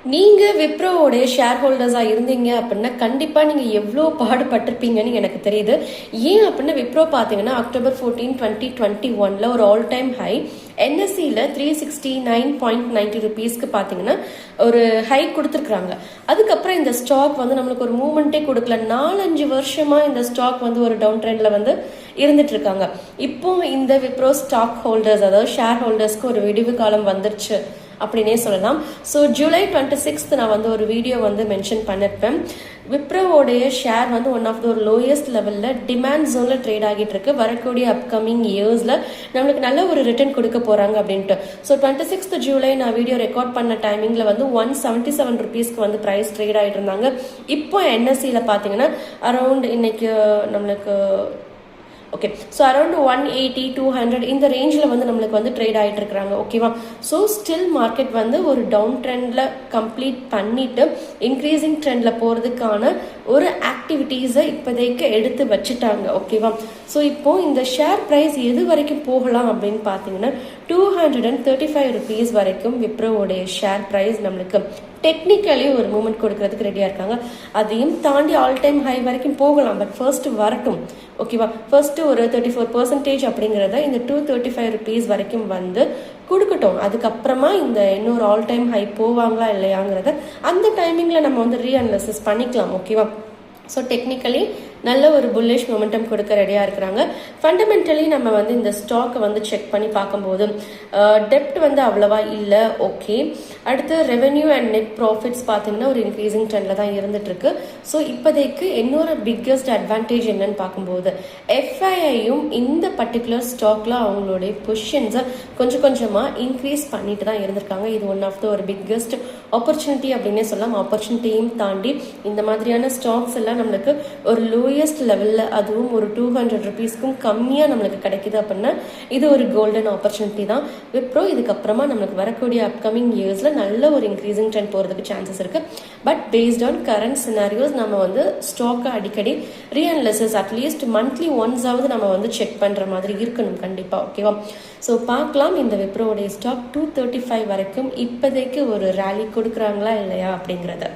நீங்கள் விப்ரோவோடைய ஷேர் ஹோல்டர்ஸாக இருந்தீங்க அப்படின்னா கண்டிப்பாக நீங்கள் எவ்வளோ பாடுபட்டிருப்பீங்கன்னு எனக்கு தெரியுது. ஏன் அப்படின்னா விப்ரோ பார்த்தீங்கன்னா October 14, 2021 ஒரு ஆல் டைம் ஹை என்எஸ்சியில் 369.90 rupeesக்கு பார்த்தீங்கன்னா ஒரு ஹை கொடுத்துருக்குறாங்க. அதுக்கப்புறம் இந்த ஸ்டாக் வந்து நம்மளுக்கு ஒரு மூமெண்ட்டே கொடுக்கல. 4-5 வருஷமாக இந்த ஸ்டாக் வந்து ஒரு டவுன் ட்ரெண்டில் வந்து இருந்துட்டு இருக்காங்க. இப்போ இந்த விப்ரோ ஸ்டாக் ஹோல்டர்ஸ், அதாவது ஷேர் ஹோல்டர்ஸ்க்கு ஒரு விடிவு காலம் வந்துருச்சு அப்படின்னே சொல்லலாம். ஸோ July 26 நான் வந்து ஒரு வீடியோ வந்து மென்ஷன் பண்ணியிருப்பேன். விப்ரோவோடைய ஷேர் வந்து ஒன் ஆஃப் த ஒரு லோயஸ்ட் லெவலில் டிமாண்ட் ஜோனில் ட்ரேட் ஆகிட்டு இருக்கு. வரக்கூடிய அப்கமிங் இயர்ஸில் நம்மளுக்கு நல்ல ஒரு ரிட்டர்ன் கொடுக்க போகிறாங்க அப்படின்ட்டு. ஸோ 26th July நான் வீடியோ ரெக்கார்ட் பண்ண டைமிங்கில் வந்து 177 rupeesக்கு வந்து ப்ரைஸ் ட்ரேட் ஆகிட்டு இருந்தாங்க. இப்போ என்எஸ்சியில் பார்த்தீங்கன்னா அரௌண்ட் இன்னைக்கு நம்மளுக்கு ஓகே, ஸோ அரௌண்ட் 180, 200 இந்த ரேஞ்சில் வந்து நம்மளுக்கு வந்து ட்ரேட் ஆகிட்டு இருக்கிறாங்க. ஓகேவா? ஸோ ஸ்டில் மார்க்கெட் வந்து ஒரு டவுன் ட்ரெண்டில் கம்ப்ளீட் பண்ணிட்டு இன்க்ரீசிங் ட்ரெண்டில் போகிறதுக்கான ஒரு ஆக்டிவிட்டீஸை இப்போதைக்கு எடுத்து வச்சுட்டாங்க. ஓகேவா? ஸோ இப்போது இந்த ஷேர் ப்ரைஸ் எது வரைக்கும் போகலாம் அப்படின்னு பார்த்தீங்கன்னா 235 rupees வரைக்கும் விப்ரோவோடைய ஷேர் ப்ரைஸ் நம்மளுக்கு டெக்னிக்கலி ஒரு மூமெண்ட் கொடுக்கறதுக்கு ரெடியாக இருக்காங்க. அதையும் தாண்டி ஆல் டைம் ஹை வரைக்கும் போகலாம். பட் ஃபர்ஸ்ட் வரட்டும். ஓகேவா? ஃபர்ஸ்ட் ஒரு 34% அப்படிங்கிறத இந்த 235 rupees வரைக்கும் வந்து கொடுக்கட்டும். அதுக்கப்புறமா இந்த இன்னொரு ஆல் டைம் ஹை போவாங்களா இல்லையாங்கிறத அந்த டைமிங்கில் நம்ம வந்து ரீஅனலைசிஸ் பண்ணிக்கலாம். ஓகேவா? ஸோ டெக்னிக்கலி நல்ல ஒரு புல்லிஷ் மொமெண்டம் கொடுக்க ரெடியாக இருக்கிறாங்க. ஃபண்டமெண்டலி நம்ம வந்து இந்த ஸ்டாக்கை வந்து செக் பண்ணி பார்க்கும்போது டெப்ட் வந்து அவ்வளவா இல்லை. ஓகே, அடுத்து ரெவென்யூ அண்ட் நெட் ப்ராஃபிட்ஸ் பார்த்தீங்கன்னா ஒரு இன்க்ரீசிங் ட்ரெண்டில் தான் இருந்துட்டு இருக்கு. ஸோ இப்போதைக்கு இன்னொரு பிக்கஸ்ட் அட்வான்டேஜ் என்னன்னு பார்க்கும்போது எஃப்ஐஐயும் இந்த பர்டிகுலர் ஸ்டாக்ல அவங்களுடைய பொசிஷன்ஸை கொஞ்சம் கொஞ்சமாக இன்க்ரீஸ் பண்ணிட்டு தான் இருந்திருக்காங்க. இது ஒன் ஆஃப் த ஒரு பிக்கஸ்ட் ஆப்பர்ச்சுனிட்டி அப்படின்னே சொல்லலாம். ஆப்பர்ச்சுனிட்டியும் தாண்டி இந்த மாதிரியான ஸ்டாக்ஸ் எல்லாம் நம்மளுக்கு ஒரு லோயஸ்ட் லெவலில், அதுவும் ஒரு 200 rupeesக்கும் கம்மியாக நம்மளுக்கு கிடைக்குது அப்படின்னா இது ஒரு கோல்டன் ஆப்பர்ச்சுனிட்டி தான். விப்ரோ இதுக்கப்புறமா நம்மளுக்கு வரக்கூடிய அப்கமிங் இயர்ஸில் நல்ல ஒரு இன்க்ரீசிங் ட்ரெண்ட் போகிறதுக்கு சான்சஸ் இருக்குது. But based on current scenarios நம்ம வந்து ஸ்டாக்கை அடிக்கடி ரீஅனலைசிஸ் அட்லீஸ்ட் மந்த்லி ஒன்ஸாவது நம்ம வந்து செக் பண்ணுற மாதிரி இருக்கணும் கண்டிப்பாக. ஓகேவா? ஸோ பார்க்கலாம் இந்த விப்ரோவுடைய ஸ்டாக் 235 வரைக்கும் இப்போதைக்கு ஒரு ரேலி கொடுக்குறாங்களா இல்லையா அப்படிங்கிறத.